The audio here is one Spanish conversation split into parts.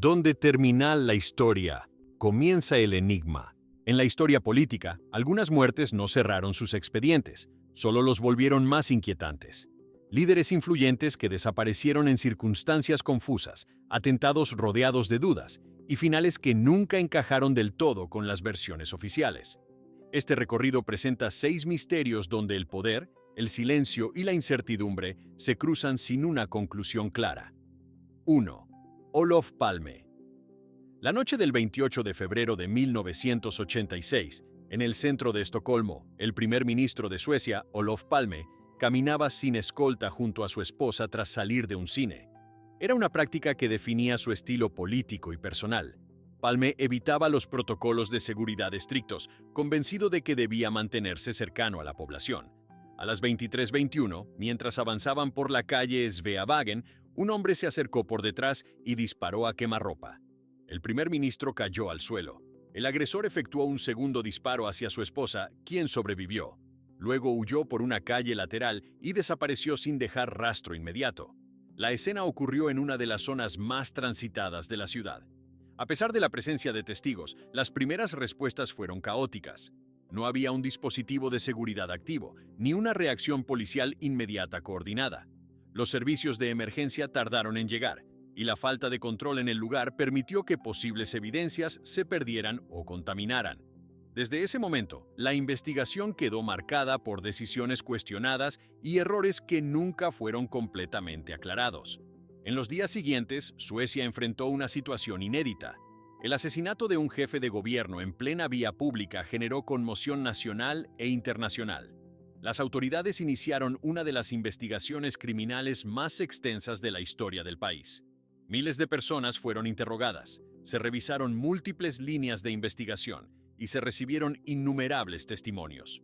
Donde termina la historia, comienza el enigma. En la historia política, algunas muertes no cerraron sus expedientes, solo los volvieron más inquietantes. Líderes influyentes que desaparecieron en circunstancias confusas, atentados rodeados de dudas y finales que nunca encajaron del todo con las versiones oficiales. Este recorrido presenta 6 misterios donde el poder, el silencio y la incertidumbre se cruzan sin una conclusión clara. 1. Olof Palme. La noche del 28 de febrero de 1986, en el centro de Estocolmo, el primer ministro de Suecia, Olof Palme, caminaba sin escolta junto a su esposa tras salir de un cine. Era una práctica que definía su estilo político y personal. Palme evitaba los protocolos de seguridad estrictos, convencido de que debía mantenerse cercano a la población. A las 23:21, mientras avanzaban por la calle Sveavägen, un hombre se acercó por detrás y disparó a quemarropa. El primer ministro cayó al suelo. El agresor efectuó un segundo disparo hacia su esposa, quien sobrevivió. Luego huyó por una calle lateral y desapareció sin dejar rastro inmediato. La escena ocurrió en una de las zonas más transitadas de la ciudad. A pesar de la presencia de testigos, las primeras respuestas fueron caóticas. No había un dispositivo de seguridad activo, ni una reacción policial inmediata coordinada. Los servicios de emergencia tardaron en llegar, y la falta de control en el lugar permitió que posibles evidencias se perdieran o contaminaran. Desde ese momento, la investigación quedó marcada por decisiones cuestionadas y errores que nunca fueron completamente aclarados. En los días siguientes, Suecia enfrentó una situación inédita. El asesinato de un jefe de gobierno en plena vía pública generó conmoción nacional e internacional. Las autoridades iniciaron una de las investigaciones criminales más extensas de la historia del país. Miles de personas fueron interrogadas, se revisaron múltiples líneas de investigación y se recibieron innumerables testimonios.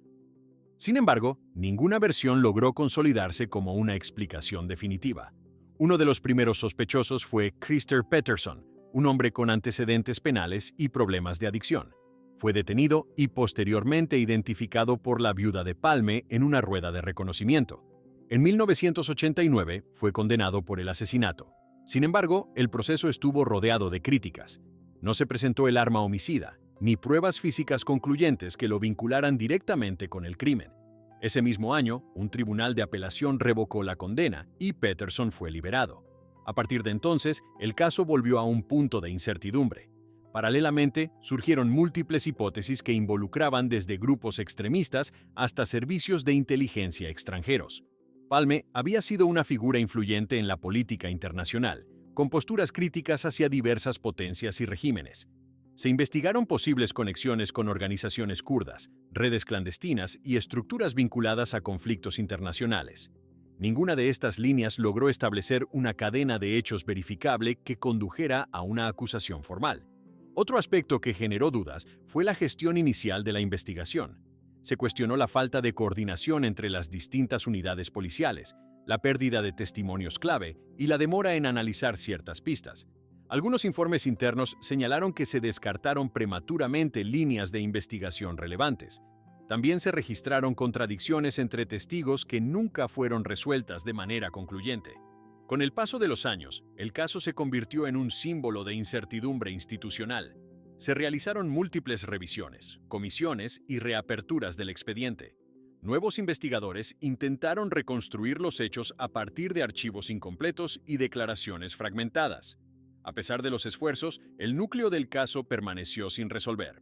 Sin embargo, ninguna versión logró consolidarse como una explicación definitiva. Uno de los primeros sospechosos fue Christer Pettersson, un hombre con antecedentes penales y problemas de adicción. Fue detenido y posteriormente identificado por la viuda de Palme en una rueda de reconocimiento. En 1989 fue condenado por el asesinato. Sin embargo, el proceso estuvo rodeado de críticas. No se presentó el arma homicida, ni pruebas físicas concluyentes que lo vincularan directamente con el crimen. Ese mismo año, un tribunal de apelación revocó la condena y Pettersson fue liberado. A partir de entonces, el caso volvió a un punto de incertidumbre. Paralelamente, surgieron múltiples hipótesis que involucraban desde grupos extremistas hasta servicios de inteligencia extranjeros. Palme había sido una figura influyente en la política internacional, con posturas críticas hacia diversas potencias y regímenes. Se investigaron posibles conexiones con organizaciones kurdas, redes clandestinas y estructuras vinculadas a conflictos internacionales. Ninguna de estas líneas logró establecer una cadena de hechos verificable que condujera a una acusación formal. Otro aspecto que generó dudas fue la gestión inicial de la investigación. Se cuestionó la falta de coordinación entre las distintas unidades policiales, la pérdida de testimonios clave y la demora en analizar ciertas pistas. Algunos informes internos señalaron que se descartaron prematuramente líneas de investigación relevantes. También se registraron contradicciones entre testigos que nunca fueron resueltas de manera concluyente. Con el paso de los años, el caso se convirtió en un símbolo de incertidumbre institucional. Se realizaron múltiples revisiones, comisiones y reaperturas del expediente. Nuevos investigadores intentaron reconstruir los hechos a partir de archivos incompletos y declaraciones fragmentadas. A pesar de los esfuerzos, el núcleo del caso permaneció sin resolver.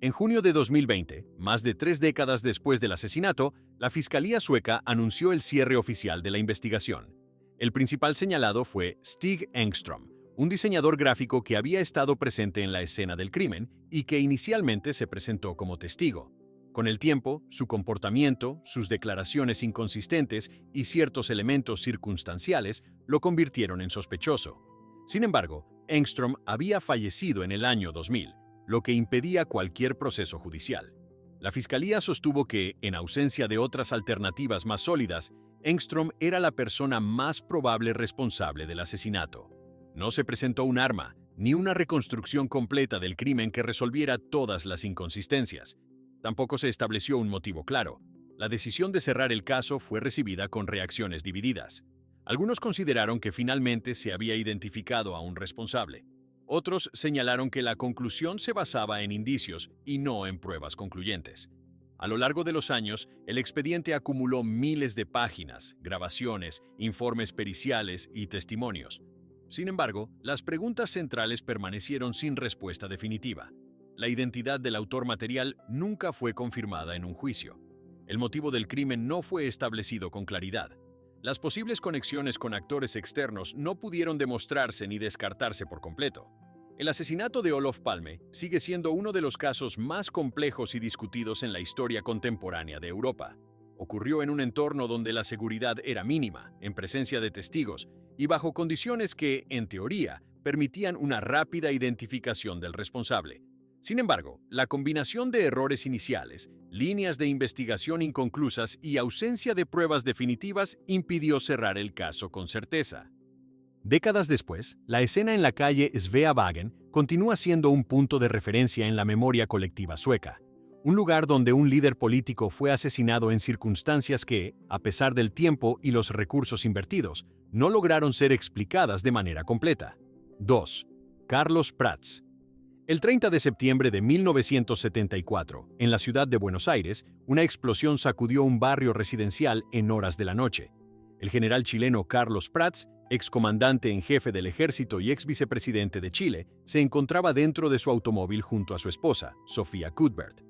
En junio de 2020, más de 3 décadas después del asesinato, la Fiscalía sueca anunció el cierre oficial de la investigación. El principal señalado fue Stig Engström, un diseñador gráfico que había estado presente en la escena del crimen y que inicialmente se presentó como testigo. Con el tiempo, su comportamiento, sus declaraciones inconsistentes y ciertos elementos circunstanciales lo convirtieron en sospechoso. Sin embargo, Engström había fallecido en el año 2000, lo que impedía cualquier proceso judicial. La Fiscalía sostuvo que, en ausencia de otras alternativas más sólidas, Engström era la persona más probable responsable del asesinato. No se presentó un arma, ni una reconstrucción completa del crimen que resolviera todas las inconsistencias. Tampoco se estableció un motivo claro. La decisión de cerrar el caso fue recibida con reacciones divididas. Algunos consideraron que finalmente se había identificado a un responsable. Otros señalaron que la conclusión se basaba en indicios y no en pruebas concluyentes. A lo largo de los años, el expediente acumuló miles de páginas, grabaciones, informes periciales y testimonios. Sin embargo, las preguntas centrales permanecieron sin respuesta definitiva. La identidad del autor material nunca fue confirmada en un juicio. El motivo del crimen no fue establecido con claridad. Las posibles conexiones con actores externos no pudieron demostrarse ni descartarse por completo. El asesinato de Olof Palme sigue siendo uno de los casos más complejos y discutidos en la historia contemporánea de Europa. Ocurrió en un entorno donde la seguridad era mínima, en presencia de testigos, y bajo condiciones que, en teoría, permitían una rápida identificación del responsable. Sin embargo, la combinación de errores iniciales, líneas de investigación inconclusas y ausencia de pruebas definitivas impidió cerrar el caso con certeza. Décadas después, la escena en la calle Sveavägen continúa siendo un punto de referencia en la memoria colectiva sueca, un lugar donde un líder político fue asesinado en circunstancias que, a pesar del tiempo y los recursos invertidos, no lograron ser explicadas de manera completa. 2. Carlos Prats. El 30 de septiembre de 1974, en la ciudad de Buenos Aires, una explosión sacudió un barrio residencial en horas de la noche. El general chileno Carlos Prats, excomandante en jefe del ejército y ex vicepresidente de Chile, se encontraba dentro de su automóvil junto a su esposa, Sofía Cuthbert.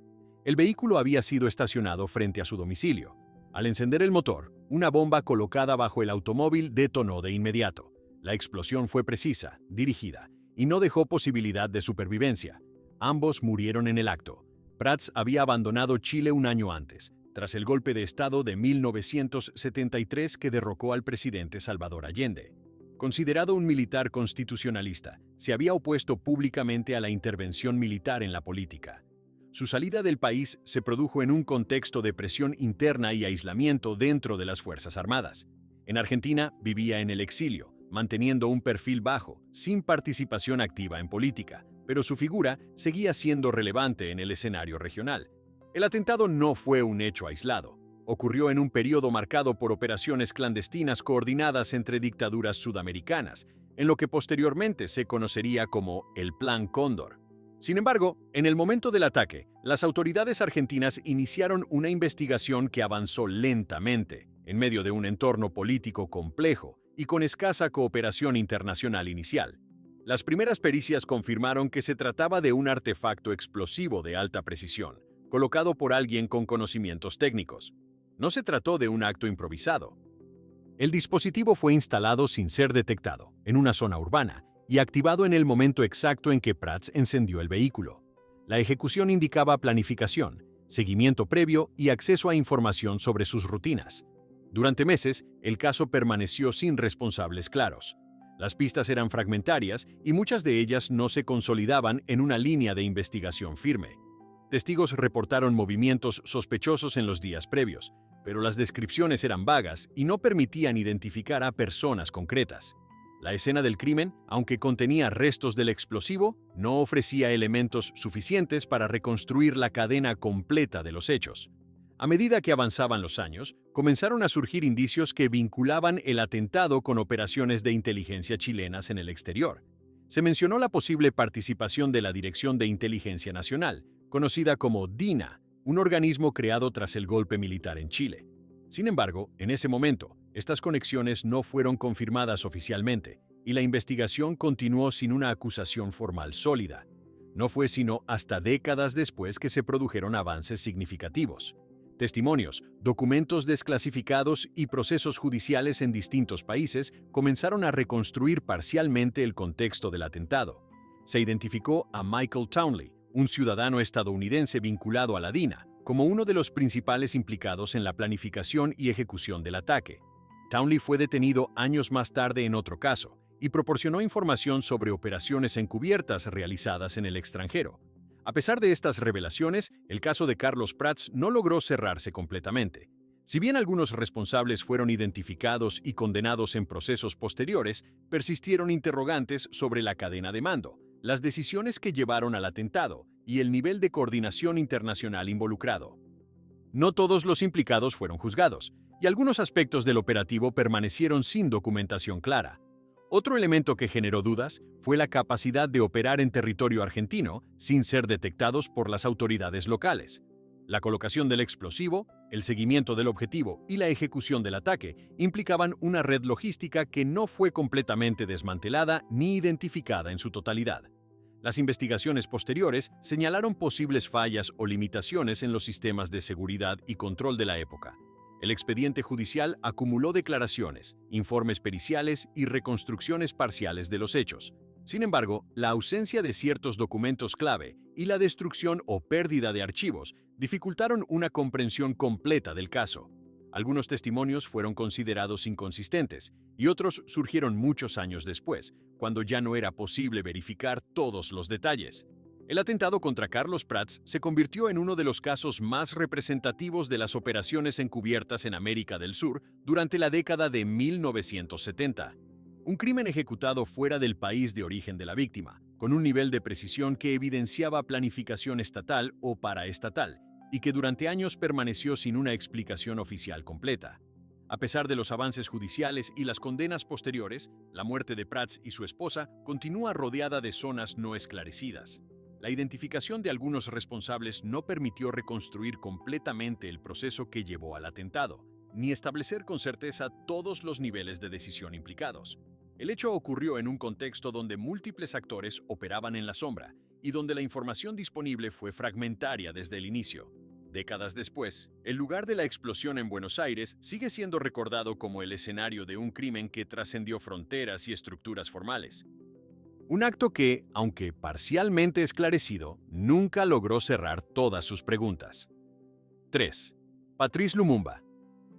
El vehículo había sido estacionado frente a su domicilio. Al encender el motor, una bomba colocada bajo el automóvil detonó de inmediato. La explosión fue precisa, dirigida, y no dejó posibilidad de supervivencia. Ambos murieron en el acto. Prats había abandonado Chile un año antes, tras el golpe de Estado de 1973 que derrocó al presidente Salvador Allende. Considerado un militar constitucionalista, se había opuesto públicamente a la intervención militar en la política. Su salida del país se produjo en un contexto de presión interna y aislamiento dentro de las Fuerzas Armadas. En Argentina vivía en el exilio, manteniendo un perfil bajo, sin participación activa en política, pero su figura seguía siendo relevante en el escenario regional. El atentado no fue un hecho aislado. Ocurrió en un periodo marcado por operaciones clandestinas coordinadas entre dictaduras sudamericanas, en lo que posteriormente se conocería como el Plan Cóndor. Sin embargo, en el momento del ataque, las autoridades argentinas iniciaron una investigación que avanzó lentamente, en medio de un entorno político complejo y con escasa cooperación internacional inicial. Las primeras pericias confirmaron que se trataba de un artefacto explosivo de alta precisión, colocado por alguien con conocimientos técnicos. No se trató de un acto improvisado. El dispositivo fue instalado sin ser detectado, en una zona urbana, y activado en el momento exacto en que Prats encendió el vehículo. La ejecución indicaba planificación, seguimiento previo y acceso a información sobre sus rutinas. Durante meses, el caso permaneció sin responsables claros. Las pistas eran fragmentarias y muchas de ellas no se consolidaban en una línea de investigación firme. Testigos reportaron movimientos sospechosos en los días previos, pero las descripciones eran vagas y no permitían identificar a personas concretas. La escena del crimen, aunque contenía restos del explosivo, no ofrecía elementos suficientes para reconstruir la cadena completa de los hechos. A medida que avanzaban los años, comenzaron a surgir indicios que vinculaban el atentado con operaciones de inteligencia chilenas en el exterior. Se mencionó la posible participación de la Dirección de Inteligencia Nacional, conocida como DINA, un organismo creado tras el golpe militar en Chile. Sin embargo, en ese momento, estas conexiones no fueron confirmadas oficialmente, y la investigación continuó sin una acusación formal sólida. No fue sino hasta décadas después que se produjeron avances significativos. Testimonios, documentos desclasificados y procesos judiciales en distintos países comenzaron a reconstruir parcialmente el contexto del atentado. Se identificó a Michael Townley, un ciudadano estadounidense vinculado a la DINA, como uno de los principales implicados en la planificación y ejecución del ataque. Townley fue detenido años más tarde en otro caso y proporcionó información sobre operaciones encubiertas realizadas en el extranjero. A pesar de estas revelaciones, el caso de Carlos Prats no logró cerrarse completamente. Si bien algunos responsables fueron identificados y condenados en procesos posteriores, persistieron interrogantes sobre la cadena de mando, las decisiones que llevaron al atentado y el nivel de coordinación internacional involucrado. No todos los implicados fueron juzgados, y algunos aspectos del operativo permanecieron sin documentación clara. Otro elemento que generó dudas fue la capacidad de operar en territorio argentino sin ser detectados por las autoridades locales. La colocación del explosivo, el seguimiento del objetivo y la ejecución del ataque implicaban una red logística que no fue completamente desmantelada ni identificada en su totalidad. Las investigaciones posteriores señalaron posibles fallas o limitaciones en los sistemas de seguridad y control de la época. El expediente judicial acumuló declaraciones, informes periciales y reconstrucciones parciales de los hechos. Sin embargo, la ausencia de ciertos documentos clave y la destrucción o pérdida de archivos dificultaron una comprensión completa del caso. Algunos testimonios fueron considerados inconsistentes y otros surgieron muchos años después, cuando ya no era posible verificar todos los detalles. El atentado contra Carlos Prats se convirtió en uno de los casos más representativos de las operaciones encubiertas en América del Sur durante la década de 1970. Un crimen ejecutado fuera del país de origen de la víctima, con un nivel de precisión que evidenciaba planificación estatal o paraestatal, y que durante años permaneció sin una explicación oficial completa. A pesar de los avances judiciales y las condenas posteriores, la muerte de Prats y su esposa continúa rodeada de zonas no esclarecidas. La identificación de algunos responsables no permitió reconstruir completamente el proceso que llevó al atentado, ni establecer con certeza todos los niveles de decisión implicados. El hecho ocurrió en un contexto donde múltiples actores operaban en la sombra y donde la información disponible fue fragmentaria desde el inicio. Décadas después, el lugar de la explosión en Buenos Aires sigue siendo recordado como el escenario de un crimen que trascendió fronteras y estructuras formales. Un acto que, aunque parcialmente esclarecido, nunca logró cerrar todas sus preguntas. 3. Patrice Lumumba.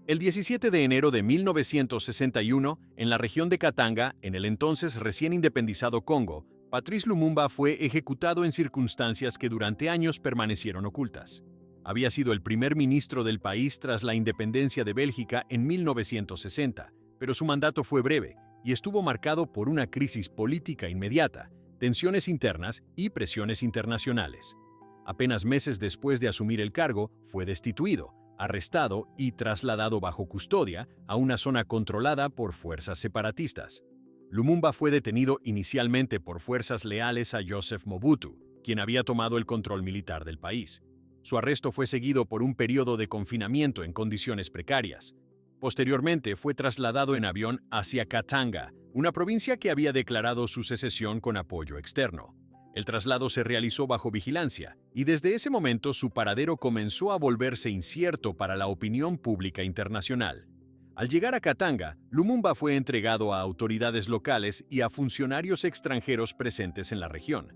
El 17 de enero de 1961, en la región de Katanga, en el entonces recién independizado Congo, Patrice Lumumba fue ejecutado en circunstancias que durante años permanecieron ocultas. Había sido el primer ministro del país tras la independencia de Bélgica en 1960, pero su mandato fue breve y estuvo marcado por una crisis política inmediata, tensiones internas y presiones internacionales. Apenas meses después de asumir el cargo, fue destituido, arrestado y trasladado bajo custodia a una zona controlada por fuerzas separatistas. Lumumba fue detenido inicialmente por fuerzas leales a Joseph Mobutu, quien había tomado el control militar del país. Su arresto fue seguido por un periodo de confinamiento en condiciones precarias. Posteriormente fue trasladado en avión hacia Katanga, una provincia que había declarado su secesión con apoyo externo. El traslado se realizó bajo vigilancia, y desde ese momento su paradero comenzó a volverse incierto para la opinión pública internacional. Al llegar a Katanga, Lumumba fue entregado a autoridades locales y a funcionarios extranjeros presentes en la región.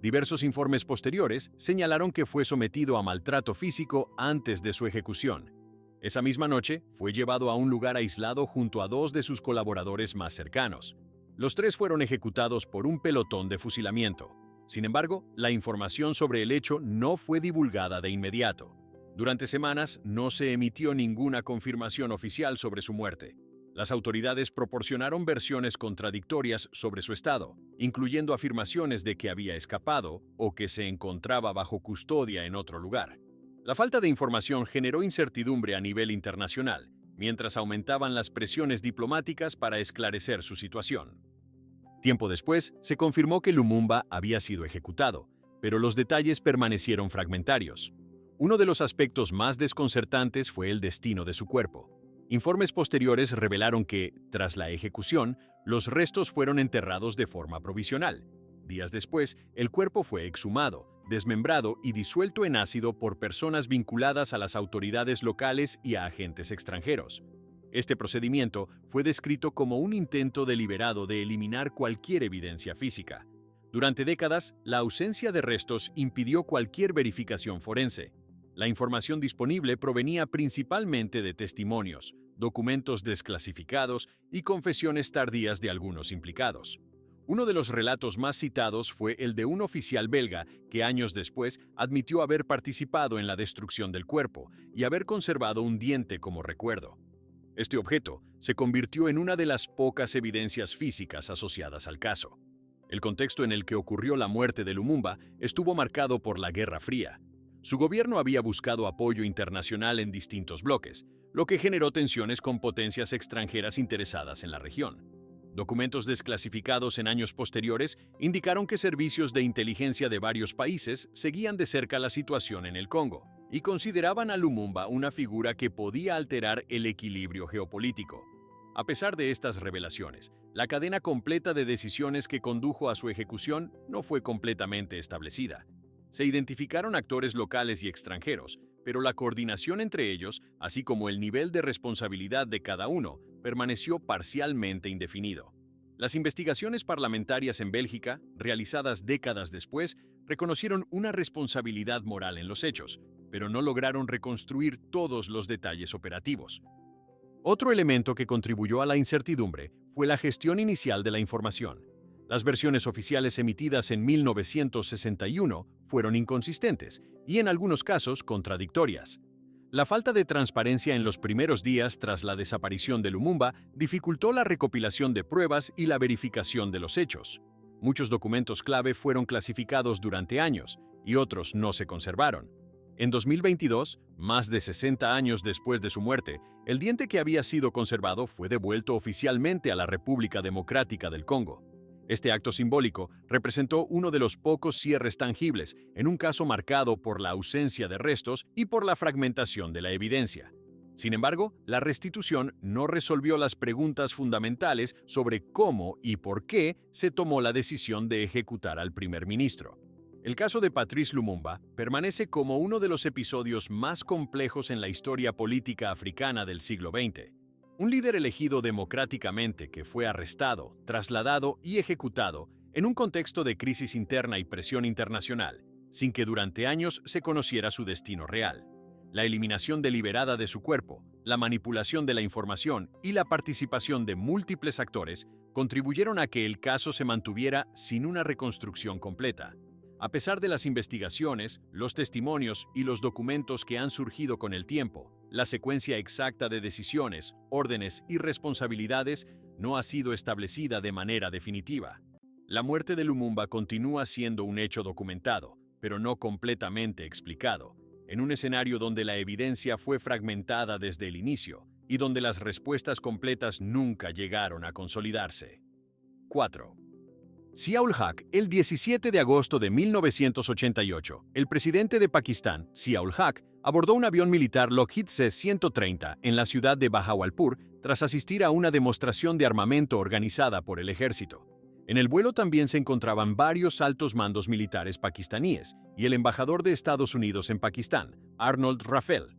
Diversos informes posteriores señalaron que fue sometido a maltrato físico antes de su ejecución. Esa misma noche, fue llevado a un lugar aislado junto a dos de sus colaboradores más cercanos. Los tres fueron ejecutados por un pelotón de fusilamiento. Sin embargo, la información sobre el hecho no fue divulgada de inmediato. Durante semanas no se emitió ninguna confirmación oficial sobre su muerte. Las autoridades proporcionaron versiones contradictorias sobre su estado, incluyendo afirmaciones de que había escapado o que se encontraba bajo custodia en otro lugar. La falta de información generó incertidumbre a nivel internacional, mientras aumentaban las presiones diplomáticas para esclarecer su situación. Tiempo después, se confirmó que Lumumba había sido ejecutado, pero los detalles permanecieron fragmentarios. Uno de los aspectos más desconcertantes fue el destino de su cuerpo. Informes posteriores revelaron que, tras la ejecución, los restos fueron enterrados de forma provisional. Días después, el cuerpo fue exhumado, desmembrado y disuelto en ácido por personas vinculadas a las autoridades locales y a agentes extranjeros. Este procedimiento fue descrito como un intento deliberado de eliminar cualquier evidencia física. Durante décadas, la ausencia de restos impidió cualquier verificación forense. La información disponible provenía principalmente de testimonios, documentos desclasificados y confesiones tardías de algunos implicados. Uno de los relatos más citados fue el de un oficial belga que años después admitió haber participado en la destrucción del cuerpo y haber conservado un diente como recuerdo. Este objeto se convirtió en una de las pocas evidencias físicas asociadas al caso. El contexto en el que ocurrió la muerte de Lumumba estuvo marcado por la Guerra Fría. Su gobierno había buscado apoyo internacional en distintos bloques, lo que generó tensiones con potencias extranjeras interesadas en la región. Documentos desclasificados en años posteriores indicaron que servicios de inteligencia de varios países seguían de cerca la situación en el Congo y consideraban a Lumumba una figura que podía alterar el equilibrio geopolítico. A pesar de estas revelaciones, la cadena completa de decisiones que condujo a su ejecución no fue completamente establecida. Se identificaron actores locales y extranjeros, pero la coordinación entre ellos, así como el nivel de responsabilidad de cada uno, permaneció parcialmente indefinido. Las investigaciones parlamentarias en Bélgica, realizadas décadas después, reconocieron una responsabilidad moral en los hechos, pero no lograron reconstruir todos los detalles operativos. Otro elemento que contribuyó a la incertidumbre fue la gestión inicial de la información. Las versiones oficiales emitidas en 1961 fueron inconsistentes y en algunos casos contradictorias. La falta de transparencia en los primeros días tras la desaparición de Lumumba dificultó la recopilación de pruebas y la verificación de los hechos. Muchos documentos clave fueron clasificados durante años y otros no se conservaron. En 2022, más de 60 años después de su muerte, el diente que había sido conservado fue devuelto oficialmente a la República Democrática del Congo. Este acto simbólico representó uno de los pocos cierres tangibles en un caso marcado por la ausencia de restos y por la fragmentación de la evidencia. Sin embargo, la restitución no resolvió las preguntas fundamentales sobre cómo y por qué se tomó la decisión de ejecutar al primer ministro. El caso de Patrice Lumumba permanece como uno de los episodios más complejos en la historia política africana del siglo XX. Un líder elegido democráticamente que fue arrestado, trasladado y ejecutado en un contexto de crisis interna y presión internacional, sin que durante años se conociera su destino real. La eliminación deliberada de su cuerpo, la manipulación de la información y la participación de múltiples actores contribuyeron a que el caso se mantuviera sin una reconstrucción completa. A pesar de las investigaciones, los testimonios y los documentos que han surgido con el tiempo, la secuencia exacta de decisiones, órdenes y responsabilidades no ha sido establecida de manera definitiva. La muerte de Lumumba continúa siendo un hecho documentado, pero no completamente explicado, en un escenario donde la evidencia fue fragmentada desde el inicio y donde las respuestas completas nunca llegaron a consolidarse. 4. Zia-ul Haq, el 17 de agosto de 1988, el presidente de Pakistán, Zia-ul Haq, abordó un avión militar Lockheed C-130 en la ciudad de Bahawalpur tras asistir a una demostración de armamento organizada por el ejército. En el vuelo también se encontraban varios altos mandos militares pakistaníes y el embajador de Estados Unidos en Pakistán, Arnold Raffel.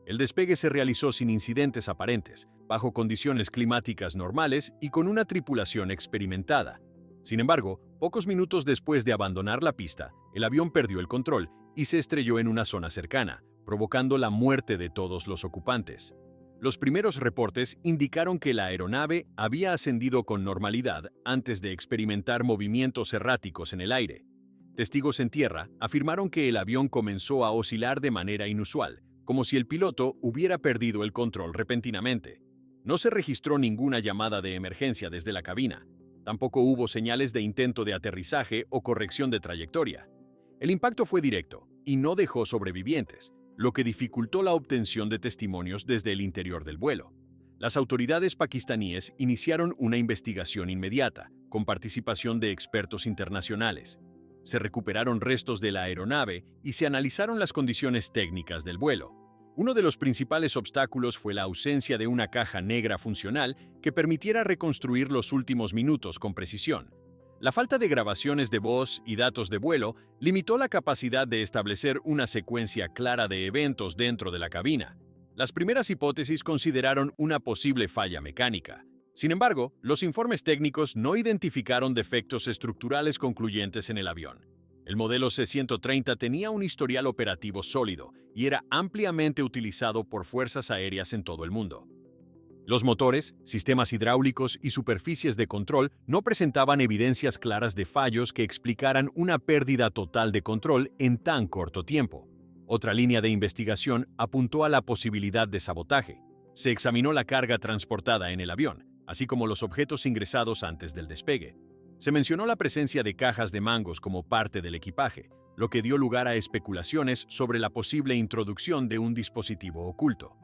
El despegue se realizó sin incidentes aparentes, bajo condiciones climáticas normales y con una tripulación experimentada. Sin embargo, pocos minutos después de abandonar la pista, el avión perdió el control y se estrelló en una zona cercana, provocando la muerte de todos los ocupantes. Los primeros reportes indicaron que la aeronave había ascendido con normalidad antes de experimentar movimientos erráticos en el aire. Testigos en tierra afirmaron que el avión comenzó a oscilar de manera inusual, como si el piloto hubiera perdido el control repentinamente. No se registró ninguna llamada de emergencia desde la cabina. Tampoco hubo señales de intento de aterrizaje o corrección de trayectoria. El impacto fue directo y no dejó sobrevivientes, lo que dificultó la obtención de testimonios desde el interior del vuelo. Las autoridades pakistaníes iniciaron una investigación inmediata, con participación de expertos internacionales. Se recuperaron restos de la aeronave y se analizaron las condiciones técnicas del vuelo. Uno de los principales obstáculos fue la ausencia de una caja negra funcional que permitiera reconstruir los últimos minutos con precisión. La falta de grabaciones de voz y datos de vuelo limitó la capacidad de establecer una secuencia clara de eventos dentro de la cabina. Las primeras hipótesis consideraron una posible falla mecánica. Sin embargo, los informes técnicos no identificaron defectos estructurales concluyentes en el avión. El modelo C-130 tenía un historial operativo sólido y era ampliamente utilizado por fuerzas aéreas en todo el mundo. Los motores, sistemas hidráulicos y superficies de control no presentaban evidencias claras de fallos que explicaran una pérdida total de control en tan corto tiempo. Otra línea de investigación apuntó a la posibilidad de sabotaje. Se examinó la carga transportada en el avión, así como los objetos ingresados antes del despegue. Se mencionó la presencia de cajas de mangos como parte del equipaje, lo que dio lugar a especulaciones sobre la posible introducción de un dispositivo oculto.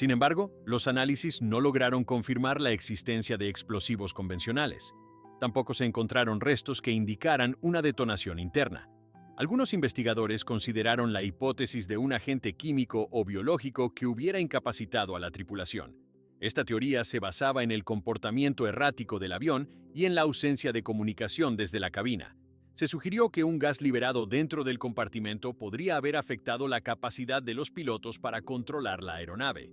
Sin embargo, los análisis no lograron confirmar la existencia de explosivos convencionales. Tampoco se encontraron restos que indicaran una detonación interna. Algunos investigadores consideraron la hipótesis de un agente químico o biológico que hubiera incapacitado a la tripulación. Esta teoría se basaba en el comportamiento errático del avión y en la ausencia de comunicación desde la cabina. Se sugirió que un gas liberado dentro del compartimento podría haber afectado la capacidad de los pilotos para controlar la aeronave.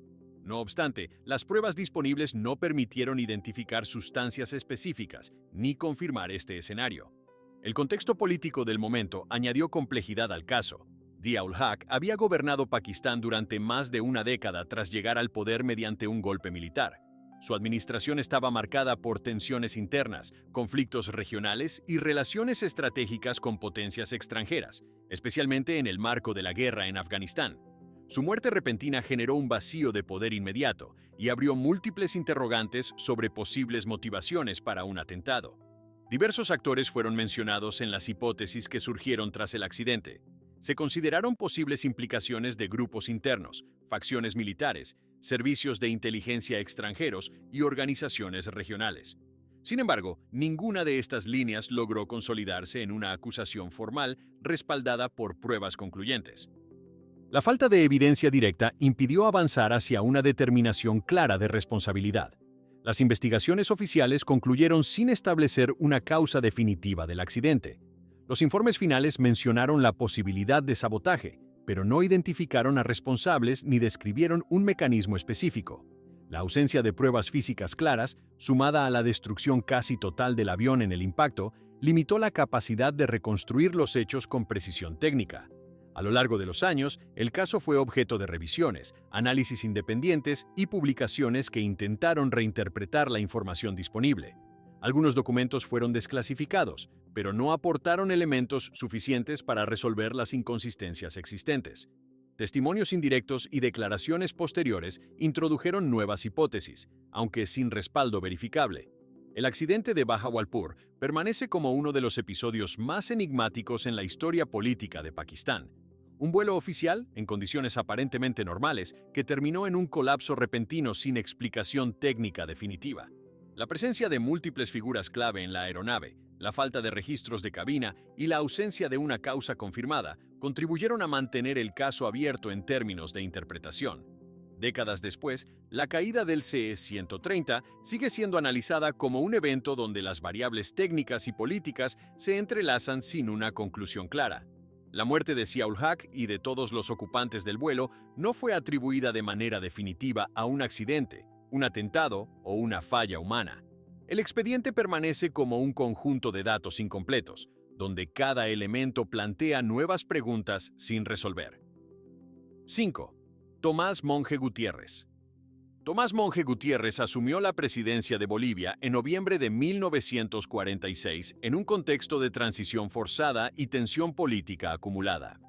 No obstante, las pruebas disponibles no permitieron identificar sustancias específicas ni confirmar este escenario. El contexto político del momento añadió complejidad al caso. Zia-ul-Haq había gobernado Pakistán durante más de una década tras llegar al poder mediante un golpe militar. Su administración estaba marcada por tensiones internas, conflictos regionales y relaciones estratégicas con potencias extranjeras, especialmente en el marco de la guerra en Afganistán. Su muerte repentina generó un vacío de poder inmediato y abrió múltiples interrogantes sobre posibles motivaciones para un atentado. Diversos actores fueron mencionados en las hipótesis que surgieron tras el accidente. Se consideraron posibles implicaciones de grupos internos, facciones militares, servicios de inteligencia extranjeros y organizaciones regionales. Sin embargo, ninguna de estas líneas logró consolidarse en una acusación formal respaldada por pruebas concluyentes. La falta de evidencia directa impidió avanzar hacia una determinación clara de responsabilidad. Las investigaciones oficiales concluyeron sin establecer una causa definitiva del accidente. Los informes finales mencionaron la posibilidad de sabotaje, pero no identificaron a responsables ni describieron un mecanismo específico. La ausencia de pruebas físicas claras, sumada a la destrucción casi total del avión en el impacto, limitó la capacidad de reconstruir los hechos con precisión técnica. A lo largo de los años, el caso fue objeto de revisiones, análisis independientes y publicaciones que intentaron reinterpretar la información disponible. Algunos documentos fueron desclasificados, pero no aportaron elementos suficientes para resolver las inconsistencias existentes. Testimonios indirectos y declaraciones posteriores introdujeron nuevas hipótesis, aunque sin respaldo verificable. El accidente de Bahawalpur permanece como uno de los episodios más enigmáticos en la historia política de Pakistán. Un vuelo oficial, en condiciones aparentemente normales, que terminó en un colapso repentino sin explicación técnica definitiva. La presencia de múltiples figuras clave en la aeronave, la falta de registros de cabina y la ausencia de una causa confirmada contribuyeron a mantener el caso abierto en términos de interpretación. Décadas después, la caída del CE-130 sigue siendo analizada como un evento donde las variables técnicas y políticas se entrelazan sin una conclusión clara. La muerte de Zia-ul-Haq y de todos los ocupantes del vuelo no fue atribuida de manera definitiva a un accidente, un atentado o una falla humana. El expediente permanece como un conjunto de datos incompletos, donde cada elemento plantea nuevas preguntas sin resolver. 5. Tomás Monge Gutiérrez. Tomás Monge Gutiérrez asumió la presidencia de Bolivia en noviembre de 1946 en un contexto de transición forzada y tensión política acumulada.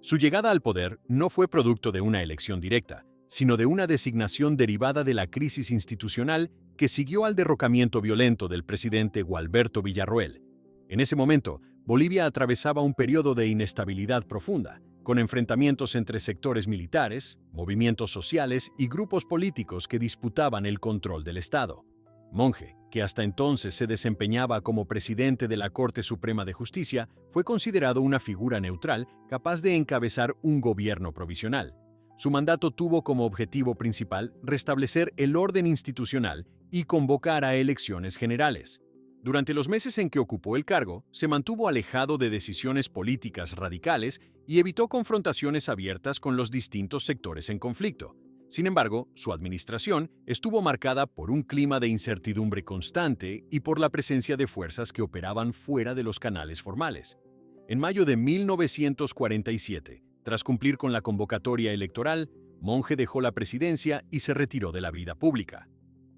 Su llegada al poder no fue producto de una elección directa, sino de una designación derivada de la crisis institucional que siguió al derrocamiento violento del presidente Gualberto Villarroel. En ese momento, Bolivia atravesaba un periodo de inestabilidad profunda, con enfrentamientos entre sectores militares, movimientos sociales y grupos políticos que disputaban el control del Estado. Monge, que hasta entonces se desempeñaba como presidente de la Corte Suprema de Justicia, fue considerado una figura neutral capaz de encabezar un gobierno provisional. Su mandato tuvo como objetivo principal restablecer el orden institucional y convocar a elecciones generales. Durante los meses en que ocupó el cargo, se mantuvo alejado de decisiones políticas radicales y evitó confrontaciones abiertas con los distintos sectores en conflicto. Sin embargo, su administración estuvo marcada por un clima de incertidumbre constante y por la presencia de fuerzas que operaban fuera de los canales formales. En mayo de 1947, tras cumplir con la convocatoria electoral, Monge dejó la presidencia y se retiró de la vida pública.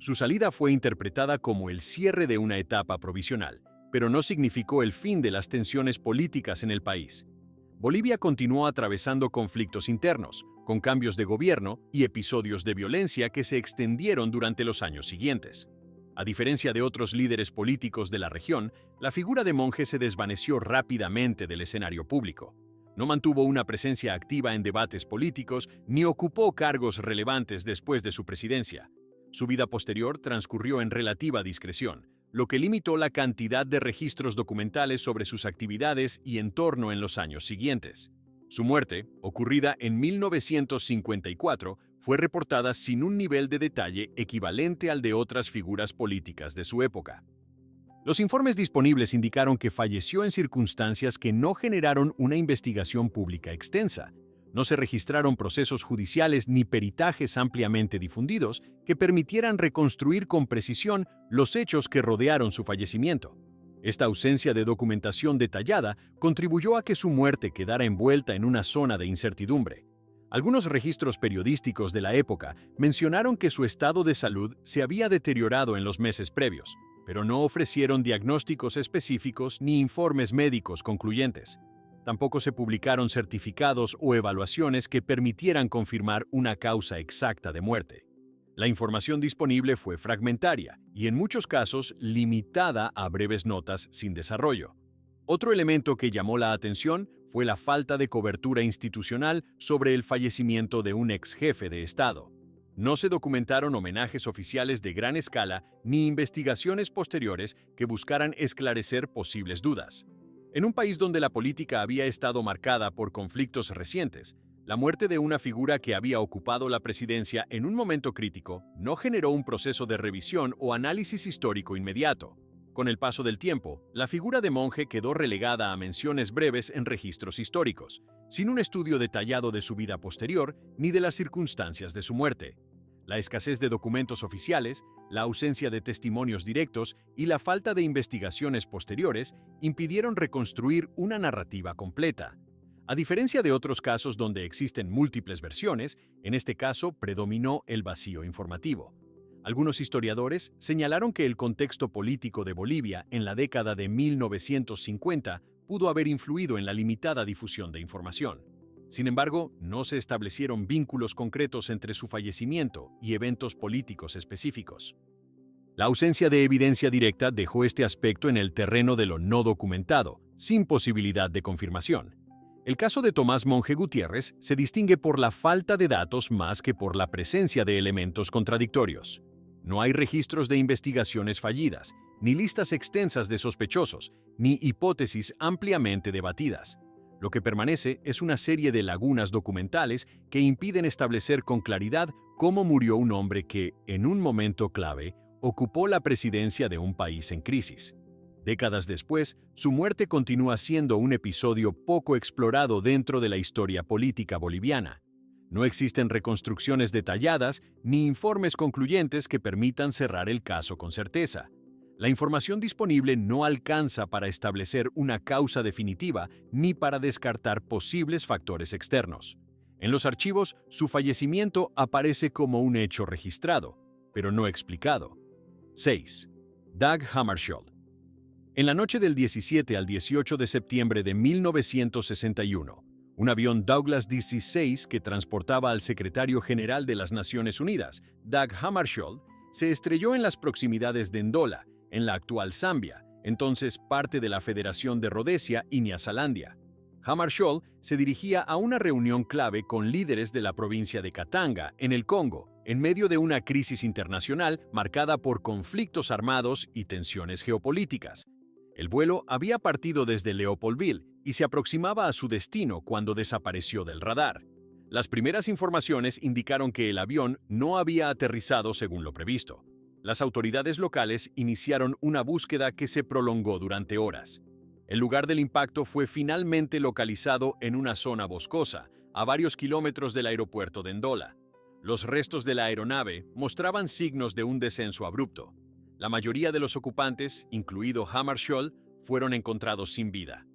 Su salida fue interpretada como el cierre de una etapa provisional, pero no significó el fin de las tensiones políticas en el país. Bolivia continuó atravesando conflictos internos, con cambios de gobierno y episodios de violencia que se extendieron durante los años siguientes. A diferencia de otros líderes políticos de la región, la figura de Monge se desvaneció rápidamente del escenario público. No mantuvo una presencia activa en debates políticos ni ocupó cargos relevantes después de su presidencia. Su vida posterior transcurrió en relativa discreción, lo que limitó la cantidad de registros documentales sobre sus actividades y entorno en los años siguientes. Su muerte, ocurrida en 1954, fue reportada sin un nivel de detalle equivalente al de otras figuras políticas de su época. Los informes disponibles indicaron que falleció en circunstancias que no generaron una investigación pública extensa. No se registraron procesos judiciales ni peritajes ampliamente difundidos que permitieran reconstruir con precisión los hechos que rodearon su fallecimiento. Esta ausencia de documentación detallada contribuyó a que su muerte quedara envuelta en una zona de incertidumbre. Algunos registros periodísticos de la época mencionaron que su estado de salud se había deteriorado en los meses previos, pero no ofrecieron diagnósticos específicos ni informes médicos concluyentes. Tampoco se publicaron certificados o evaluaciones que permitieran confirmar una causa exacta de muerte. La información disponible fue fragmentaria y en muchos casos limitada a breves notas sin desarrollo. Otro elemento que llamó la atención fue la falta de cobertura institucional sobre el fallecimiento de un ex jefe de Estado. No se documentaron homenajes oficiales de gran escala ni investigaciones posteriores que buscaran esclarecer posibles dudas. En un país donde la política había estado marcada por conflictos recientes, la muerte de una figura que había ocupado la presidencia en un momento crítico no generó un proceso de revisión o análisis histórico inmediato. Con el paso del tiempo, la figura de Monge quedó relegada a menciones breves en registros históricos, sin un estudio detallado de su vida posterior ni de las circunstancias de su muerte. La escasez de documentos oficiales, la ausencia de testimonios directos y la falta de investigaciones posteriores impidieron reconstruir una narrativa completa. A diferencia de otros casos donde existen múltiples versiones, en este caso predominó el vacío informativo. Algunos historiadores señalaron que el contexto político de Bolivia en la década de 1950 pudo haber influido en la limitada difusión de información. Sin embargo, no se establecieron vínculos concretos entre su fallecimiento y eventos políticos específicos. La ausencia de evidencia directa dejó este aspecto en el terreno de lo no documentado, sin posibilidad de confirmación. El caso de Tomás Monge Gutiérrez se distingue por la falta de datos más que por la presencia de elementos contradictorios. No hay registros de investigaciones fallidas, ni listas extensas de sospechosos, ni hipótesis ampliamente debatidas. Lo que permanece es una serie de lagunas documentales que impiden establecer con claridad cómo murió un hombre que, en un momento clave, ocupó la presidencia de un país en crisis. Décadas después, su muerte continúa siendo un episodio poco explorado dentro de la historia política boliviana. No existen reconstrucciones detalladas ni informes concluyentes que permitan cerrar el caso con certeza. La información disponible no alcanza para establecer una causa definitiva ni para descartar posibles factores externos. En los archivos, su fallecimiento aparece como un hecho registrado, pero no explicado. 6. Dag Hammarskjöld. En la noche del 17 al 18 de septiembre de 1961, un avión Douglas DC-6 que transportaba al secretario general de las Naciones Unidas, Dag Hammarskjöld, se estrelló en las proximidades de Ndola, en la actual Zambia, entonces parte de la Federación de Rodesia y Nyasalandia. Hammarskjöld se dirigía a una reunión clave con líderes de la provincia de Katanga, en el Congo, en medio de una crisis internacional marcada por conflictos armados y tensiones geopolíticas. El vuelo había partido desde Leopoldville y se aproximaba a su destino cuando desapareció del radar. Las primeras informaciones indicaron que el avión no había aterrizado según lo previsto. Las autoridades locales iniciaron una búsqueda que se prolongó durante horas. El lugar del impacto fue finalmente localizado en una zona boscosa, a varios kilómetros del aeropuerto de Ndola. Los restos de la aeronave mostraban signos de un descenso abrupto. La mayoría de los ocupantes, incluido Hammarskjöld, fueron encontrados sin vida.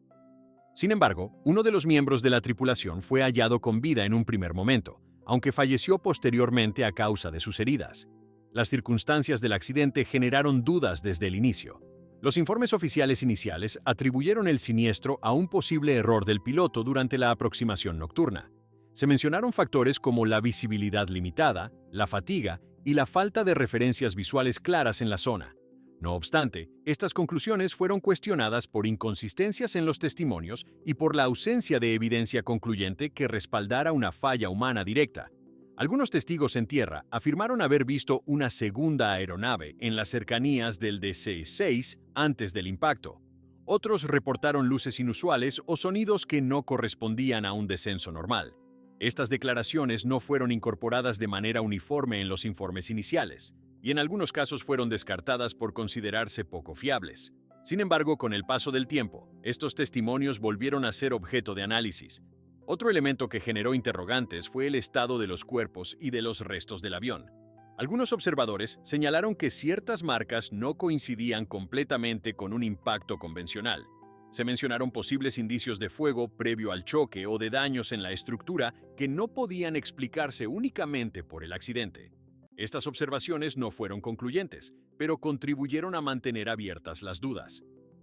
Sin embargo, uno de los miembros de la tripulación fue hallado con vida en un primer momento, aunque falleció posteriormente a causa de sus heridas. Las circunstancias del accidente generaron dudas desde el inicio. Los informes oficiales iniciales atribuyeron el siniestro a un posible error del piloto durante la aproximación nocturna. Se mencionaron factores como la visibilidad limitada, la fatiga y la falta de referencias visuales claras en la zona. No obstante, estas conclusiones fueron cuestionadas por inconsistencias en los testimonios y por la ausencia de evidencia concluyente que respaldara una falla humana directa. Algunos testigos en tierra afirmaron haber visto una segunda aeronave en las cercanías del DC-6 antes del impacto. Otros reportaron luces inusuales o sonidos que no correspondían a un descenso normal. Estas declaraciones no fueron incorporadas de manera uniforme en los informes iniciales, y en algunos casos fueron descartadas por considerarse poco fiables. Sin embargo, con el paso del tiempo, estos testimonios volvieron a ser objeto de análisis. Otro elemento que generó interrogantes fue el estado de los cuerpos y de los restos del avión. Algunos observadores señalaron que ciertas marcas no coincidían completamente con un impacto convencional. Se mencionaron posibles indicios de fuego previo al choque o de daños en la estructura que no podían explicarse únicamente por el accidente. Estas observaciones no fueron concluyentes, pero contribuyeron a mantener abiertas las dudas.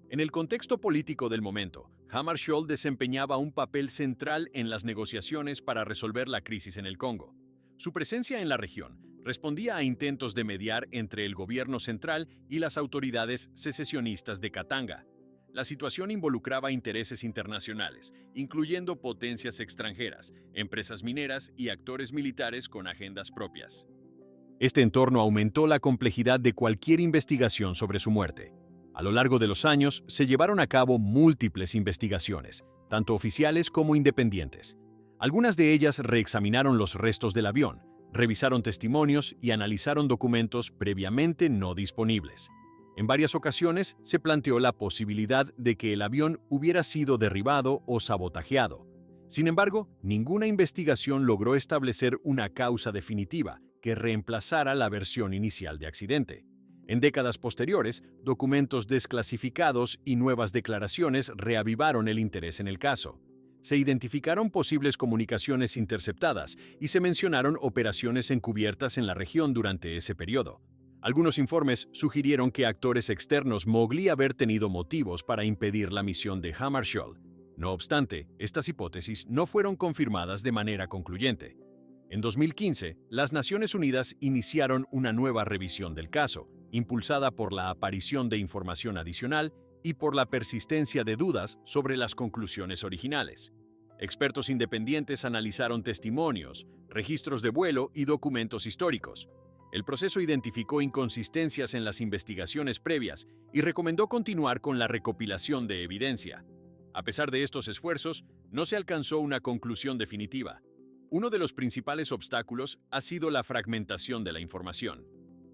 En el contexto político del momento, Hammarskjöld desempeñaba un papel central en las negociaciones para resolver la crisis en el Congo. Su presencia en la región respondía a intentos de mediar entre el gobierno central y las autoridades secesionistas de Katanga. La situación involucraba intereses internacionales, incluyendo potencias extranjeras, empresas mineras y actores militares con agendas propias. Este entorno aumentó la complejidad de cualquier investigación sobre su muerte. A lo largo de los años, se llevaron a cabo múltiples investigaciones, tanto oficiales como independientes. Algunas de ellas reexaminaron los restos del avión, revisaron testimonios y analizaron documentos previamente no disponibles. En varias ocasiones se planteó la posibilidad de que el avión hubiera sido derribado o sabotajeado. Sin embargo, ninguna investigación logró establecer una causa definitiva que reemplazara la versión inicial de accidente. En décadas posteriores, documentos desclasificados y nuevas declaraciones reavivaron el interés en el caso. Se identificaron posibles comunicaciones interceptadas y se mencionaron operaciones encubiertas en la región durante ese periodo. Algunos informes sugirieron que actores externos mogli haber tenido motivos para impedir la misión de Hammarskjöld. No obstante, estas hipótesis no fueron confirmadas de manera concluyente. En 2015, las Naciones Unidas iniciaron una nueva revisión del caso, impulsada por la aparición de información adicional y por la persistencia de dudas sobre las conclusiones originales. Expertos independientes analizaron testimonios, registros de vuelo y documentos históricos. El proceso identificó inconsistencias en las investigaciones previas y recomendó continuar con la recopilación de evidencia. A pesar de estos esfuerzos, no se alcanzó una conclusión definitiva. Uno de los principales obstáculos ha sido la fragmentación de la información.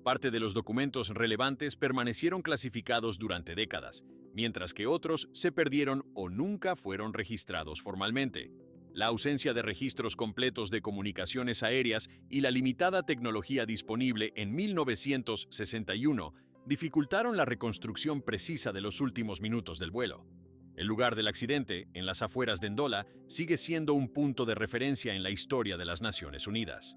Parte de los documentos relevantes permanecieron clasificados durante décadas, mientras que otros se perdieron o nunca fueron registrados formalmente. La ausencia de registros completos de comunicaciones aéreas y la limitada tecnología disponible en 1961 dificultaron la reconstrucción precisa de los últimos minutos del vuelo. El lugar del accidente, en las afueras de Ndola, sigue siendo un punto de referencia en la historia de las Naciones Unidas.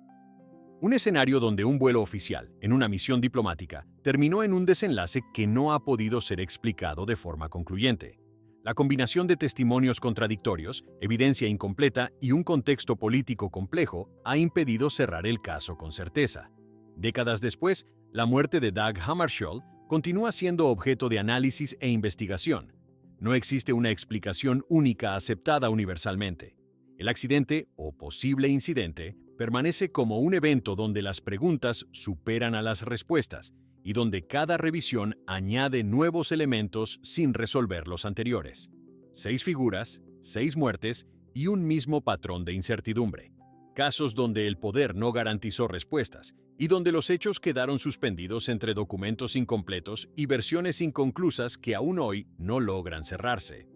Un escenario donde un vuelo oficial, en una misión diplomática, terminó en un desenlace que no ha podido ser explicado de forma concluyente. La combinación de testimonios contradictorios, evidencia incompleta y un contexto político complejo ha impedido cerrar el caso con certeza. Décadas después, la muerte de Dag Hammarskjöld continúa siendo objeto de análisis e investigación. No existe una explicación única aceptada universalmente. El accidente, o posible incidente, permanece como un evento donde las preguntas superan a las respuestas y donde cada revisión añade nuevos elementos sin resolver los anteriores. 6 figuras, 6 muertes y un mismo patrón de incertidumbre. Casos donde el poder no garantizó respuestas y donde los hechos quedaron suspendidos entre documentos incompletos y versiones inconclusas que aún hoy no logran cerrarse.